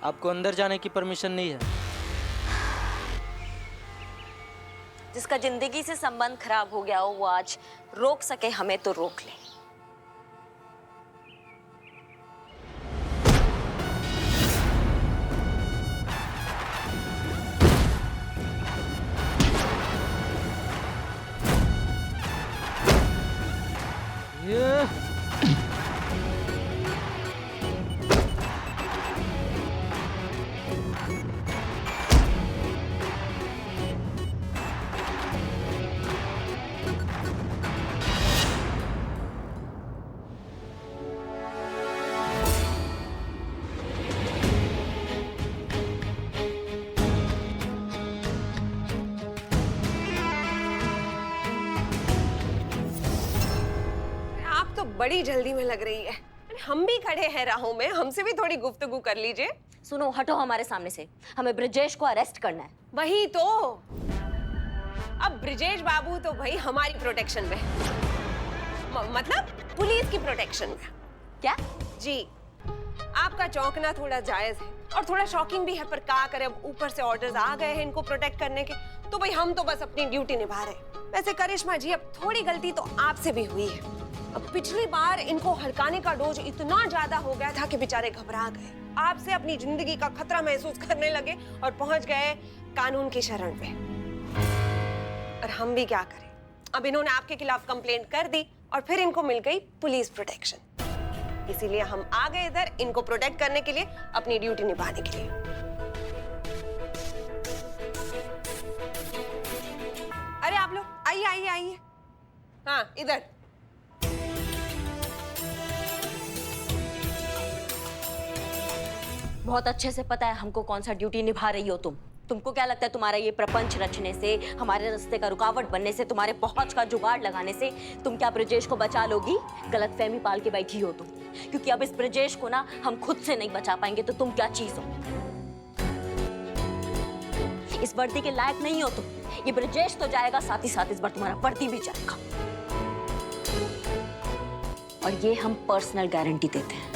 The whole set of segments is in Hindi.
आपको अंदर जाने की परमिशन नहीं है। जिसका जिंदगी से संबंध खराब हो गया हो वो आज रोक सके हमें तो रोक ले। आप तो बड़ी जल्दी में लग रही है। हम भी खड़े हैं राहों में, हमसे भी थोड़ी गुफ्तगू कर लीजिए। सुनो, हटो हमारे सामने से, हमें ब्रजेश को अरेस्ट करना है। वही तो, अब ब्रजेश बाबू तो भाई हमारी प्रोटेक्शन में, मतलब पुलिस की प्रोटेक्शन में। क्या? जी, आपका चौंकना थोड़ा जायज है और थोड़ा शॉकिंग भी है, पर क्या करें, अब ऊपर से ऑर्डर्स आ गए हैं इनको प्रोटेक्ट करने के, तो भाई हम तो बस अपनी ड्यूटी निभा रहे हैं। वैसे करिश्मा जी, अब थोड़ी गलती तो आपसे भी हुई है। अब पिछली बार इनको हड़काने का डोज इतना ज्यादा हो गया था कि बेचारे घबरा गए, आपसे अपनी जिंदगी का खतरा महसूस करने लगे और पहुंच गए कानून की शरण में। और हम भी क्या करें, अब इन्होंने आपके खिलाफ कंप्लेंट कर दी और फिर इनको मिल गई पुलिस प्रोटेक्शन। इसीलिए हम आ गए इधर इनको प्रोटेक्ट करने के लिए, अपनी ड्यूटी निभाने के लिए। अरे आप लोग आइए आइए आइए, हाँ इधर। बहुत अच्छे से पता है हमको कौन सा ड्यूटी निभा रही हो तुम। तुमको क्या लगता है तुम्हारा ये प्रपंच रचने से, हमारे रास्ते का रुकावट बनने से, तुम्हारे पहुंच का जुगाड़ लगाने से तुम क्या ब्रजेश को बचा लोगी? गलतफहमी पाल के बैठी हो तुम, क्योंकि अब इस ब्रजेश को ना हम खुद से नहीं बचा पाएंगे तो तुम क्या चीज हो? इस वर्दी के लायक नहीं हो तुम। ये ब्रजेश तो जाएगा, साथ ही साथ इस बार तुम्हारा वर्दी भी जाएगा, और ये हम पर्सनल गारंटी देते हैं।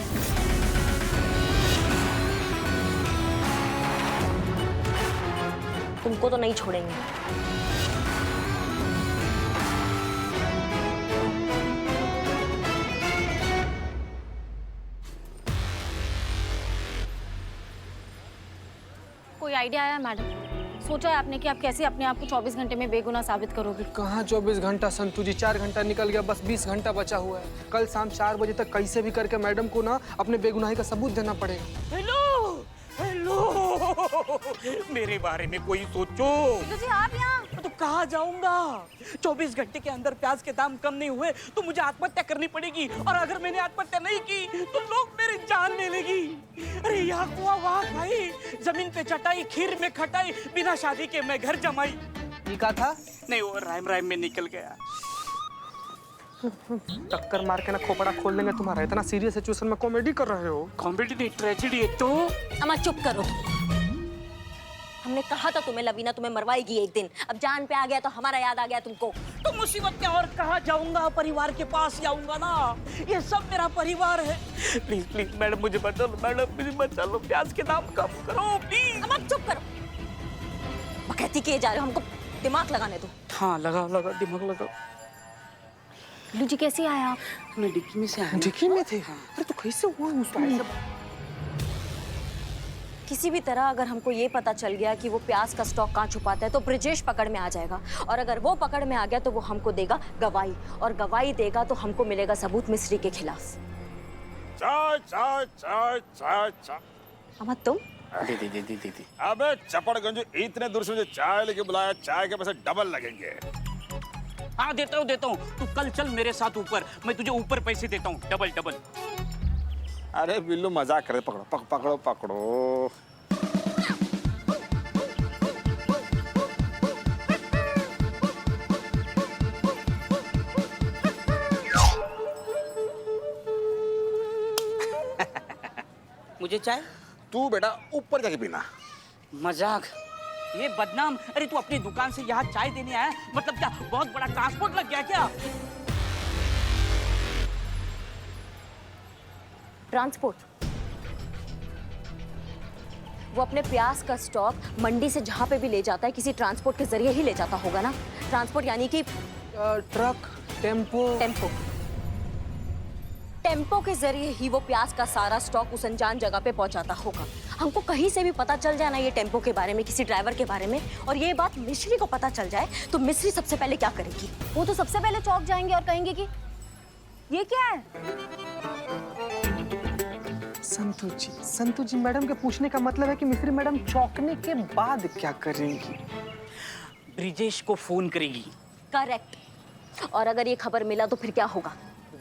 तुमको तो नहीं छोड़ेंगे। कोई आइडिया आया मैडम? सोचा है आपने कि आप कैसे अपने आप को 24 घंटे में बेगुनाह साबित करोगे? कहाँ 24 घंटा संतू जी, 4 घंटा निकल गया, बस 20 घंटा बचा हुआ है। कल शाम 4 बजे तक कैसे भी करके मैडम को ना अपने बेगुनाही का सबूत देना पड़ेगा। हेलो हेलो, मेरे बारे में कोई सोचो। जी आप यहाँ? तो कहाँ जाऊंगा? 24 घंटे के अंदर प्याज के दाम कम नहीं हुए तो मुझे आत्महत्या करनी पड़ेगी, और अगर मैंने आत्महत्या नहीं की तो लोग मेरी जान ले लेगी। अरे यहाँ कुआ वहाँ भाई, जमीन पे चटाई, खीर में खटाई, बिना शादी के मैं घर जमाई। ये क्या था? नहीं, वो राइम राइम में निकल गया। टक्कर मार के ना खोपड़ा खोल देंगे तुम्हारा। इतना सीरियस सिचुएशन में कॉमेडी कर रहे हो। कॉमेडी नहीं, ट्रेजेडी है। तो अम्मा चुप करो। हमने कहा था तुम्हें, लवीना तुम्हें मरवाएगी एक दिन। अब जान पे आ गया तो हमारा याद आ गया तुमको। तो मुसीबत में और कहाँ जाऊंगा? परिवार के पास जाऊंगा ना, ये सब मेरा परिवार है। प्लीज प्लीज मैडम मुझे बचा लो, मैडम मुझे बचा लो, प्याज के दाम कम करो प्लीज। अम्मा चुप करो। बकैती किए जा रहे हो, हमको दिमाग लगाने दो। हाँ लगा लगा दिमाग लगा। लू जी कैसे आए आप? मैं डिक्की में से आया। डिक्की में थे? अरे तो कैसे हुआ उसमें? किसी भी तरह अगर हमको ये पता चल गया कि वो प्याज का स्टॉक कहाँ छुपाता है तो ब्रजेश पकड़ में आ जाएगा, और अगर वो पकड़ में आ गया तो वो हमको देगा गवाही, और गवाही देगा तो हमको मिलेगा सबूत मिस्री के खिलाफ। चाय चाय चाय चाय चाय। अम्मा तुम? दे। अबे चपड़गंज, इतने दूर से मुझे चाय लेके बुलाया, चाय के पैसे डबल लगेंगे। हाँ देता हूँ। तू कल चल मेरे साथ ऊपर, मैं तुझे ऊपर पैसे देता हूँ, डबल डबल। अरे बिल्लू मजाक करे, पकड़ो पकड़ो पकड़ो। मुझे चाय? तू बेटा ऊपर जाके पीना। मजाक? ये बदनाम। अरे तू अपनी दुकान से यहाँ चाय देने आया, मतलब क्या बहुत बड़ा ट्रांसपोर्ट लग गया क्या? ट्रांसपोर्ट? वो अपने प्याज का स्टॉक मंडी से जहाँ पे भी ले जाता है किसी ट्रांसपोर्ट के जरिए ही ले जाता होगा ना। ट्रांसपोर्ट यानी कि ट्रक, टेम्पो। टेम्पो के जरिए ही वो प्याज का सारा स्टॉक उस अनजान जगह पे पहुंचाता होगा। हमको कहीं से भी पता चल जाए ना ये टेम्पो के बारे में, किसी ड्राइवर के बारे में, और ये बात मिश्री को पता चल जाए तो मिश्री सबसे पहले क्या करेगी? वो तो सबसे पहले चौंक जाएंगे और कहेंगे कि ये क्या है। संतु जी मैडम के पूछने का मतलब है कि मिश्री मैडम चौंकने के बाद क्या करेंगी? ब्रिजेश को फोन करेगी। करेक्ट। और अगर ये खबर मिला तो फिर क्या होगा?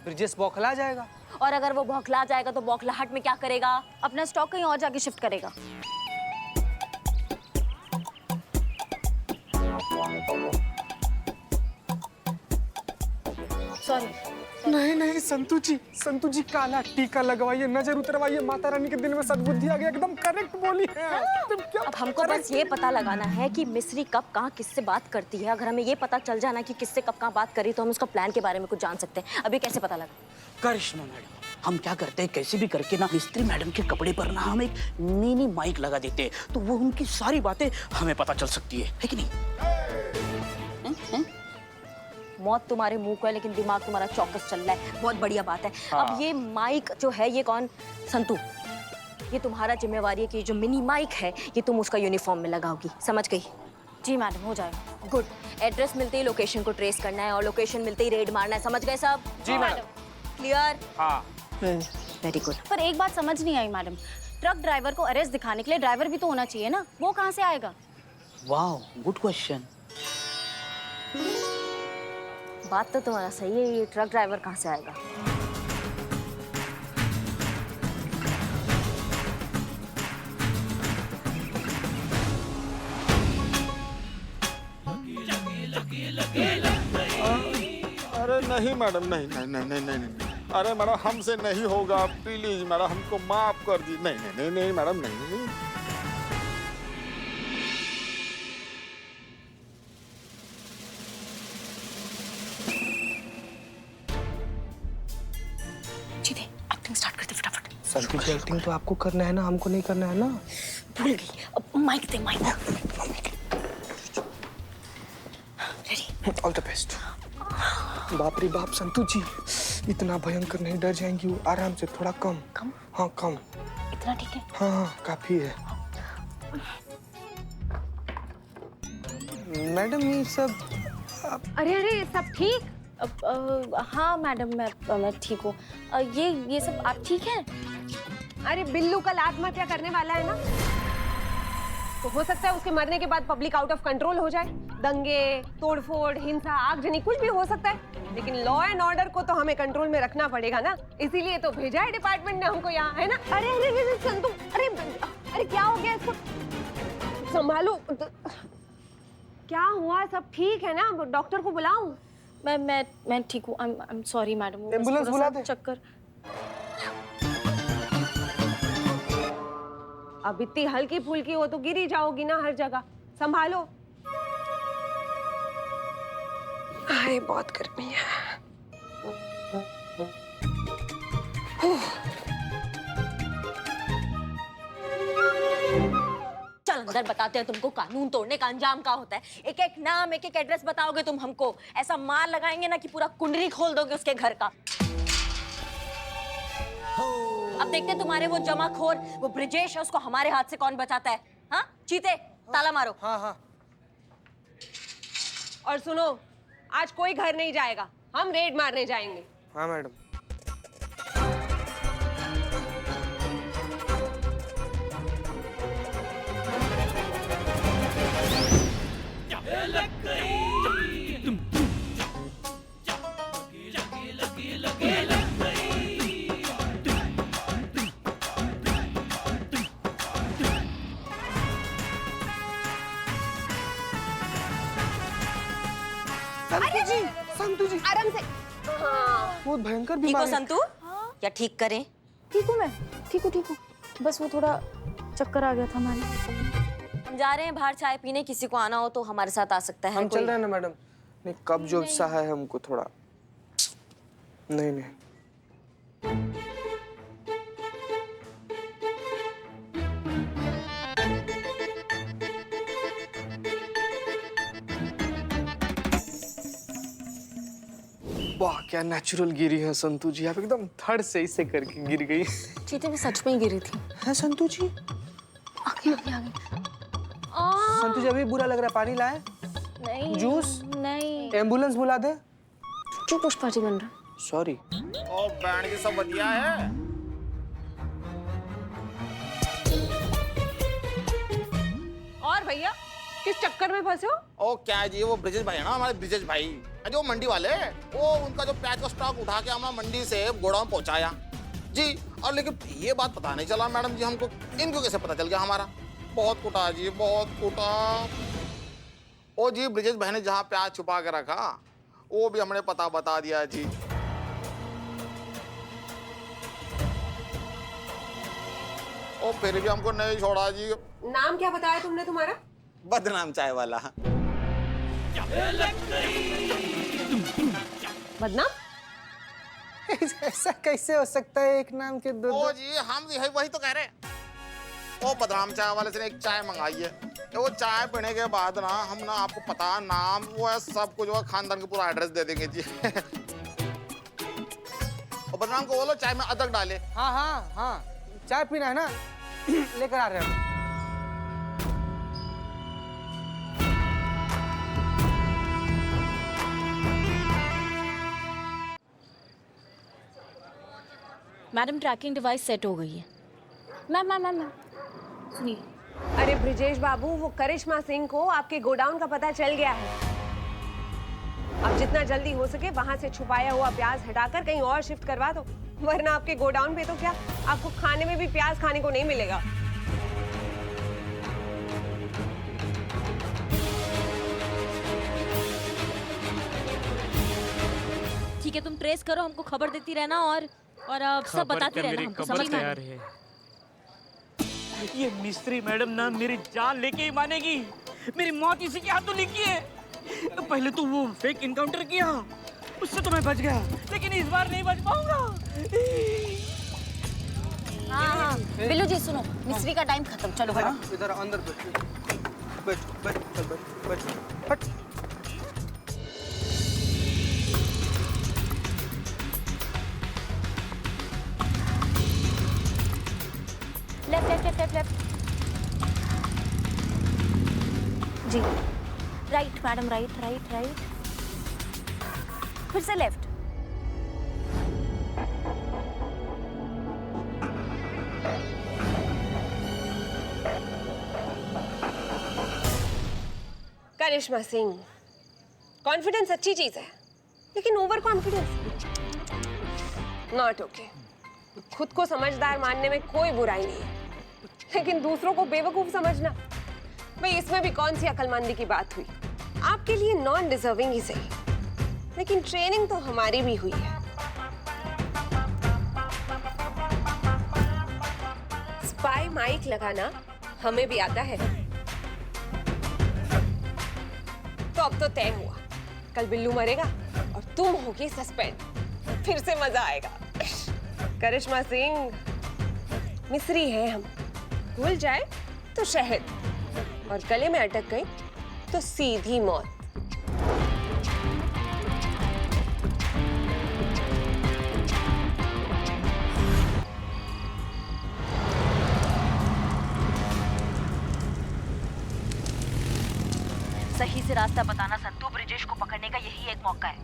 ब्रिजेश बौखला जाएगा। और अगर वो बौखला जाएगा तो बौखलाहट में क्या करेगा? अपना स्टॉक कहीं और जाके शिफ्ट करेगा। सॉरी। नहीं संतु जी काला टीका लगवाइए, नजर उतरवाइए, माता रानी के दिल में सद्बुद्धि आ गया। एकदम करेक्ट बोली है। अब हमको बस ये पता लगाना है कि मिश्री कब कहाँ किससे बात करती है। अगर हमें ये पता चल जाना कि किससे कब कहाँ बात करी तो हम उसका प्लान के बारे में कुछ जान सकते हैं। अभी कैसे पता लगा? करिश्मा मैडम, हम क्या करते हैं, कैसे भी करके ना मिस्त्री मैडम के कपड़े पर ना हम एक मिनी माइक लगा देते हैं, तो वो उनकी सारी बातें हमें पता चल सकती है कि नहीं? मौत तुम्हारे मुंह को है लेकिन दिमाग तुम्हारा चौकस चल रहा है। बहुत बढ़िया बात है। अब ये माइक जो है ये कौन? संतु, ये तुम्हारा जिम्मेवारी है कि जो मिनी माइक है ये तुम उसका यूनिफॉर्म में लगाओगी। समझ गई? जी मैडम, हो जाएगा। गुड। एड्रेस मिलते ही लोकेशन को ट्रेस करना है और लोकेशन मिलते ही रेड मारना है। समझ गए सब? जी मैडम। क्लियर? हाँ। Very good. पर एक बात समझ नहीं आई मैडम, ट्रक ड्राइवर को अरेस्ट दिखाने के लिए ड्राइवर भी तो होना चाहिए ना, वो कहाँ से आएगा? वाह, गुड क्वेश्चन। बात तो तुम्हारा सही है, ये ट्रक ड्राइवर कहाँ से आएगा? अरे नहीं मैडम, नहीं नहीं नहीं नहीं नहीं नहीं। अरे मैडम हमसे नहीं होगा, प्लीज मैडम हमको माफ कर दी। नहीं नहीं नहीं नहीं मैडम, नहीं नहीं। जीते, एक्टिंग स्टार्ट करते फटाफट। संतु जी एक्टिंग तो आपको करना है ना, हमको नहीं करना है ना। भूल गई। अब माइक दे, mic. Ready? All the best. बाप रे बाप संतु जी, इतना भयंकर नहीं, डर जाएंगी वो। आराम से, थोड़ा कम। कम? हाँ कम। इतना ठीक है? हाँ काफी है। मैडम ये सब अरे अरे सब ठीक? हाँ मैडम, मैं ठीक हूँ। ये सब आप ठीक हैं? अरे बिल्लू कल आत्महत्या करने वाला है ना, तो हो सकता है उसके मरने के बाद पब्लिक आउट ऑफ कंट्रोल हो जाए। दंगे, तोड़फोड़, हिंसा, आगजनी, कुछ भी हो सकता है। लेकिन लॉ एंड ऑर्डर को तो हमें कंट्रोल में रखना पड़ेगा ना, इसीलिए तो भेजा है डिपार्टमेंट ने हमको यहाँ, है ना? अरे अरे अरे संतु, अरे अरे क्या हो गया इसको? संभालो। क्या हुआ? सब ठीक है ना? डॉक्टर को बुलाऊं? मैं ठीक हूँ। I am sorry madam. Ambulance बुला दे। चक्कर। अब इतनी हल्की फुल्की हो तो गिर ही जाओगी ना हर जगह। संभालो। अरे बहुत गर्मी है। चल अंदर बताते हैं तुमको कानून तोड़ने का अंजाम क्या होता है। एक एक नाम, एक एक एड्रेस बताओगे तुम हमको। ऐसा मार लगाएंगे ना कि पूरा कुंडली खोल दोगे उसके घर का। अब देखते तुम्हारे वो जमाखोर, वो ब्रिजेश है, उसको हमारे हाथ से कौन बचाता है। हाँ चीते, ताला मारो। हाँ हाँ। और सुनो, आज कोई घर नहीं जाएगा, हम रेड मारने जाएंगे। हाँ मैडम। संतु जी आराम से। हाँ। बहुत भयंकर ठीक हो बीमारी है। संतु? क्या ठीक करें? ठीक हूँ मैं, ठीक हूँ। बस वो थोड़ा चक्कर आ गया था मैडम। हम जा रहे हैं बाहर चाय पीने, किसी को आना हो तो हमारे साथ आ सकता है। हम चल रहे हैं ना मैडम। नहीं कब जो सा है हमको थोड़ा नहीं नहीं। वाह क्या नेचुरल गिरी है संतू जी, आप एकदम धड़ से इसे करके गिर गई। चीते भी सच में ही गिरी थी। है संतू जी? आगे आगे आगे। संतू जी अभी बुरा लग रहा है, पानी लाए? नहीं जूस? नहीं। एम्बुलेंस बुला दे? क्यों पुष्पा जी बन रहा? सॉरी। ओ बैंड की सब बढ़िया है। और भैया किस चक्कर में फंसे हो? ओ क्या है जी, वो ब्रिजेश भाई है ना, हमारे ब्रिजेश भाई जो मंडी वाले, वो उनका जो प्याज का स्टॉक उठा के हमारा मंडी से गोडाउन पहुंचाया जी। और लेकिन ये बात पता नहीं चला मैडम जी हमको, इनको कैसे पता चल गया हमारा? बहुत कुटा जी, बहुत कुटा। ओ जी ब्रिजेश भाई ने जहाँ प्याज छुपा के रखा वो भी हमने पता बता दिया जी। ओ फिर भी हमको नहीं छोड़ा जी। नाम क्या बताया तुमने तुम्हारा? बदनाम चाय वाला। बदनाम? ऐसा कैसे हो सकता है, एक नाम के दो? ओ जी हम वही तो कह रहे हैं। ओ बदनाम चाय वाले से एक चाय मंगाई है, वो चाय पीने के बाद ना हम ना आपको पता नाम वो है सब कुछ, वो खानदान का पूरा एड्रेस दे देंगे जी। और बदनाम को बोलो चाय में अदरक डाले। हाँ हाँ हाँ, चाय पीना है ना, लेकर आ रहे हैं। मैडम ट्रैकिंग डिवाइस सेट हो गई है। मैम सुनिए। अरे ब्रिजेश बाबू, वो करिश्मा सिंह को आपके गोडाउन का पता चल गया है। अब जितना जल्दी हो सके वहां से छुपाया हुआ प्याज हटाकर कहीं और शिफ्ट करवा दो, वरना आपके गोडाउन पे तो क्या आपको खाने में भी प्याज खाने को नहीं मिलेगा। ठीक है, तुम ट्रेस करो, हमको खबर देती रहना और सब बताती रहना हमको, समझ में आया? ये मिस्त्री मैडम ना मेरी जान लेके ही मानेगी। मेरी मौत इसी के हाथों लिखी है। पहले तो वो फेक इनकाउंटर किया, उससे तो मैं बच गया, लेकिन इस बार नहीं बच पाऊंगा। हाँ बिल्लू जी सुनो, मिस्त्री का टाइम खत्म, चलो हटो। इधर अंदर बैठ। हट। लेफ्ट जी, राइट मैडम, राइट फिर से लेफ्ट। करिश्मा सिंह, कॉन्फिडेंस अच्छी चीज है, लेकिन ओवर कॉन्फिडेंस नॉट ओके। खुद को समझदार मानने में कोई बुराई नहीं है, लेकिन दूसरों को बेवकूफ समझना, भाई इसमें भी कौन सी अक्लमंदी की बात हुई? आपके लिए नॉन डिजर्विंग ही सही, लेकिन ट्रेनिंग तो हमारी भी हुई है। स्पाई माइक लगाना हमें भी आता है। तो अब तो तय हुआ, कल बिल्लू मरेगा और तुम होगी सस्पेंड। फिर से मजा आएगा। करिश्मा सिंह, मिस्री है हम, भूल जाए तो शहद, और गले में अटक गई तो सीधी मौत। सही से रास्ता बताना संतू, ब्रिजेश को पकड़ने का यही एक मौका है।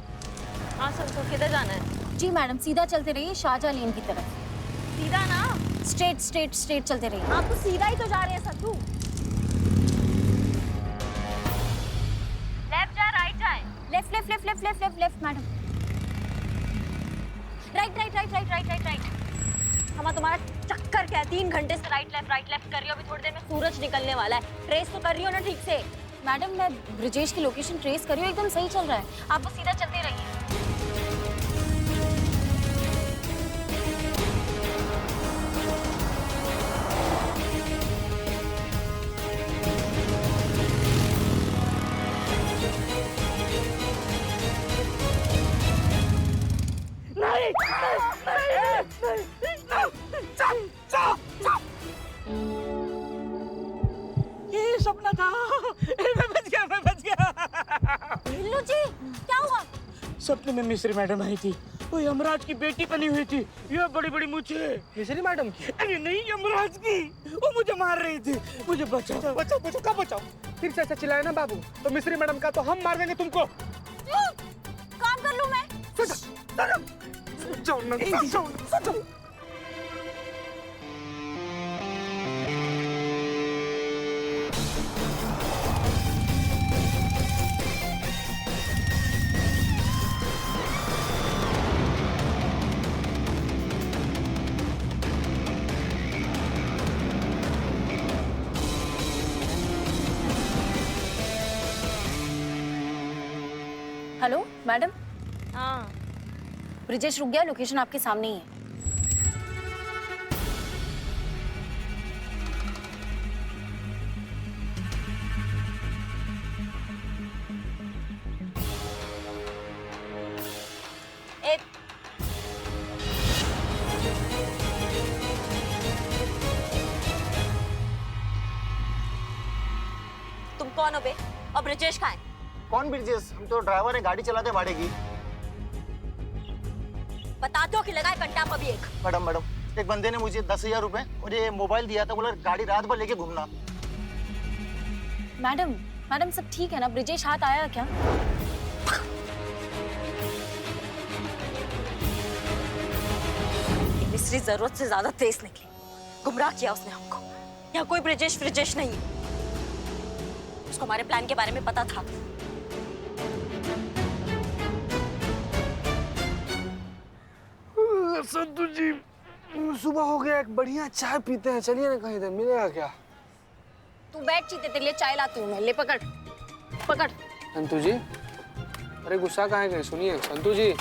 हाँ संतू, किधर जाना है? जी मैडम, सीधा चलते रहिए शाहजहां लेन की तरफ। सीधा ना? स्ट्रेट चलते रहिए। आप तो सीधा ही तो जा रहे हैं संतू। लेफ्ट जाए, राइट जाए? Left madam. राइट। हम तुम्हारा चक्कर क्या है? 3 घंटे से राइट लेफ्ट कर रही हो, अभी थोड़ी देर में सूरज निकलने वाला है। ट्रेस तो कर रही हो ना ठीक से? मैडम मैं ब्रिजेश की लोकेशन ट्रेस कर रही हूँ, एकदम सही चल रहा है, आप बस सीधा चलते रहिए। ये सपना था। मैं बच गया। बिल्लू जी क्या हुआ? सपने में मिस्री मैडम आई थी। वो यमराज की बेटी बनी हुई थी, ये बड़ी बड़ी मुझे। मिश्री मैडम की? अरे नहीं, यमराज की। वो मुझे मार रही थी। मुझे बचाओ बचाओ बचाओ, कब बचाओ? फिर से ऐसा चिल्लाए ना बाबू तो मिश्री मैडम का तो हम मार देंगे तुमको। काम कर लूं मैं? जाओ ना, जाओ। हेलो मैडम, हाँ ब्रिजेश रुक गया, लोकेशन आपके सामने ही है। एक तुम कौन हो बे? और ब्रिजेश कहाँ है? कौन ब्रिजेश? हम तो ड्राइवर है, गाड़ी चलाते भाड़े की। बता दो कि लगाए घंटा पर भी एक। मैडम, एक बंदे ने मुझे 10,000 रुपए और ये मोबाइल दिया था, बोला गाड़ी रात भर लेके घूमना। मैडम सब ठीक है ना? ब्रिजेश हाथ आया क्या? ये मिस्री जरूरत से ज्यादा तेज निकली। गुमराह किया उसने हमको। यहाँ कोई ब्रिजेश नहीं है। उसको हमारे प्लान के बारे में पता था। संतु जी, सुबह हो गया, एक बढ़िया चाय पीते हैं, चलिए ना कहीं इधर, मिलेगा क्या? तू बैठ, चीते तेरे लिए चाय लाती हूँ मैं। ले पकड़ पकड़। संतु जी, अरे गुस्सा काहे गए? सुनिए संतु जी।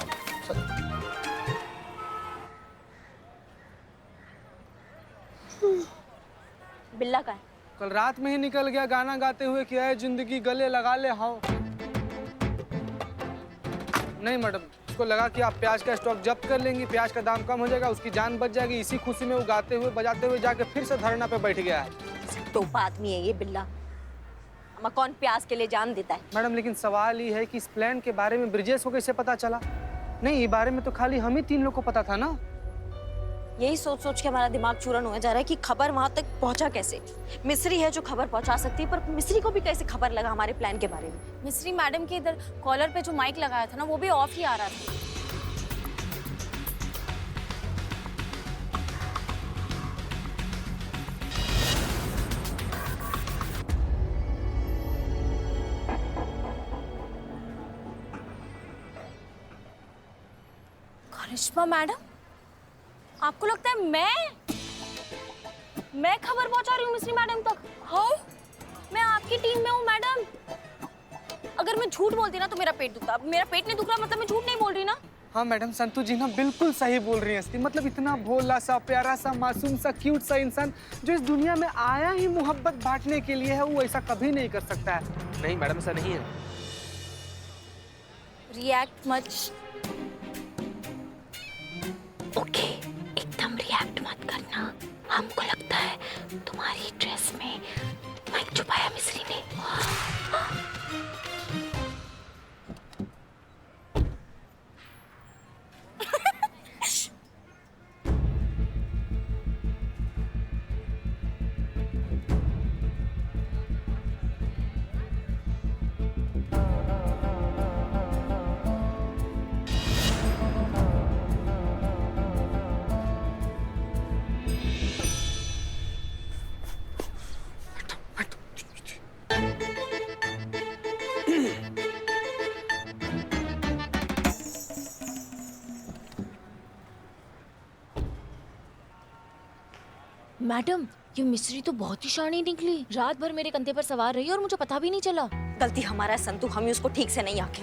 बिल्ला का है। कल रात में ही निकल गया गाना गाते हुए, क्या है जिंदगी गले लगा ले हाओ। नहीं मैडम, उसको लगा कि आप प्याज का स्टॉक जब्त कर लेंगी, प्याज का दाम कम हो जाएगा, उसकी जान बच जाएगी। इसी खुशी में वो गाते हुए बजाते हुए जाके फिर से धरना पे बैठ गया है। टोपा आदमी है ये बिल्ला। हमें कौन प्याज के लिए जान देता है? मैडम लेकिन सवाल ये है कि इस प्लान के बारे में ब्रिजेश को कैसे पता चला? नहीं, ये बारे में तो खाली हम ही 3 लोग को पता था ना। यही सोच सोच के हमारा दिमाग चूरन हो जा रहा है कि खबर वहां तक पहुंचा कैसे। मिस्री है जो खबर पहुंचा सकती है, पर मिस्री को भी कैसे खबर लगा हमारे प्लान के बारे में? मिस्री मैडम के इधर कॉलर पे जो माइक लगाया था ना, वो भी ऑफ ही आ रहा था। करिश्मा मैडम, आपको लगता है मैं खबर पहुंचा रही हूँ मिस्री मैडम तक? हाँ, मैं आपकी टीम में हूँ मैडम। अगर मैं झूठ बोलती ना तो मेरा पेट दुखता। मेरा पेट नहीं दुख रहा मतलब मैं झूठ नहीं बोल रही ना। हाँ मैडम, संतु जी ना बिल्कुल सही बोल रही हैं। मतलब इतना भोला सा, प्यारा सा, मासूम सा, क्यूट सा इंसान जो इस दुनिया में आया ही मोहब्बत बांटने के लिए है, वो ऐसा कभी नहीं कर सकता है। नहीं मैडम, ऐसा नहीं है। React much. ओके, एकदम रिएक्ट मत करना। हमको लगता है तुम्हारी ड्रेस में माइक छुपाया मिस्री ने। मैडम, ये मिस्री तो बहुत ही शानी निकली। रात भर मेरे कंधे पर सवार रही और मुझे पता भी नहीं चला। गलती हमारा है संतु, हम ही उसको ठीक से नहीं आके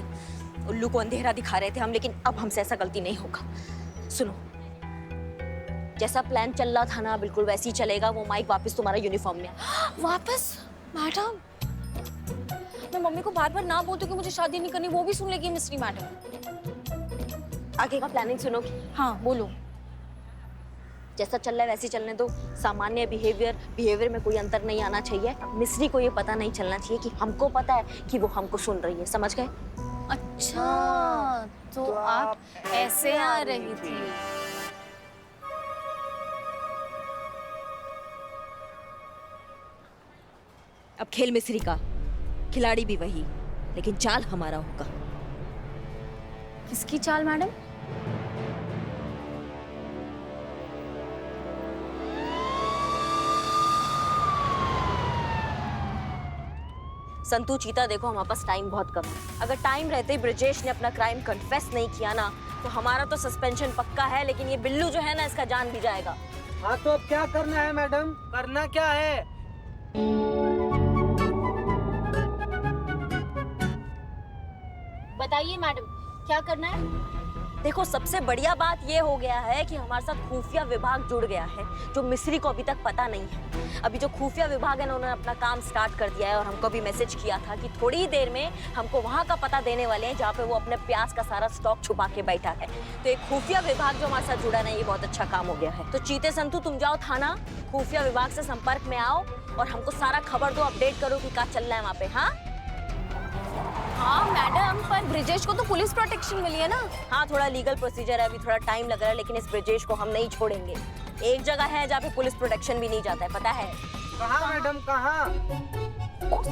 उल्लू को अंधेरा दिखा रहे थे हम, लेकिन अब हमसे ऐसा गलती नहीं होगा। सुनो, जैसा प्लान चल रहा था ना बिल्कुल वैसे ही चलेगा। वो माइक वापस तुम्हारा यूनिफॉर्म में। वापस? मैडम, मैं मम्मी को बार बार ना बोलती कि मुझे शादी नहीं करनी, वो भी सुन लेगी मिस्री मैडम। आगे का प्लानिंग सुनोगी? हाँ बोलो। जैसा चल रहा है वैसे चलने दो। सामान्य बिहेवियर में कोई अंतर नहीं आना चाहिए। मिस्री को ये पता नहीं चलना चाहिए कि हमको पता है कि वो हमको सुन रही है। समझ गए? अच्छा अच्छा, तो आप ऐसे आ रही थी। अब खेल मिस्री का, खिलाड़ी भी वही, लेकिन चाल हमारा होगा। किसकी चाल मैडम? संतू चीता, देखो हमारे पास टाइम बहुत कम है। अगर टाइम रहते ही ब्रिजेश ने अपना क्राइम कन्फेस नहीं किया ना, तो हमारा तो सस्पेंशन पक्का है, लेकिन ये बिल्लू जो है ना, इसका जान भी जाएगा। हाँ तो अब क्या करना है मैडम? करना क्या है? बताइए मैडम, क्या करना है? देखो, सबसे बढ़िया बात ये हो गया है कि हमारे साथ खुफिया विभाग जुड़ गया है, जो मिस्री को अभी तक पता नहीं है। अभी जो खुफिया विभाग है ना, उन्होंने अपना काम स्टार्ट कर दिया है और हमको भी मैसेज किया था कि थोड़ी ही देर में हमको वहाँ का पता देने वाले हैं जहाँ पे वो अपने प्याज का सारा स्टॉक छुपा के बैठा है। तो एक खुफिया विभाग जो हमारे साथ जुड़ा है ना, ये बहुत अच्छा काम हो गया है। तो चीते संतू, तुम जाओ थाना, खुफिया विभाग से संपर्क में आओ और हमको सारा खबर दो, अपडेट करो कि क्या चल रहा है वहाँ पे। हाँ हाँ मैडम, पर ब्रिजेश को तो पुलिस प्रोटेक्शन मिली है ना। हाँ, थोड़ा लीगल प्रोसीजर है, अभी थोड़ा टाइम लग रहा है, लेकिन इस ब्रिजेश को हम नहीं छोड़ेंगे। एक जगह है जहाँ पे पुलिस प्रोटेक्शन भी नहीं जाता है, पता है? कहाँ मैडम, कहाँ? कुछ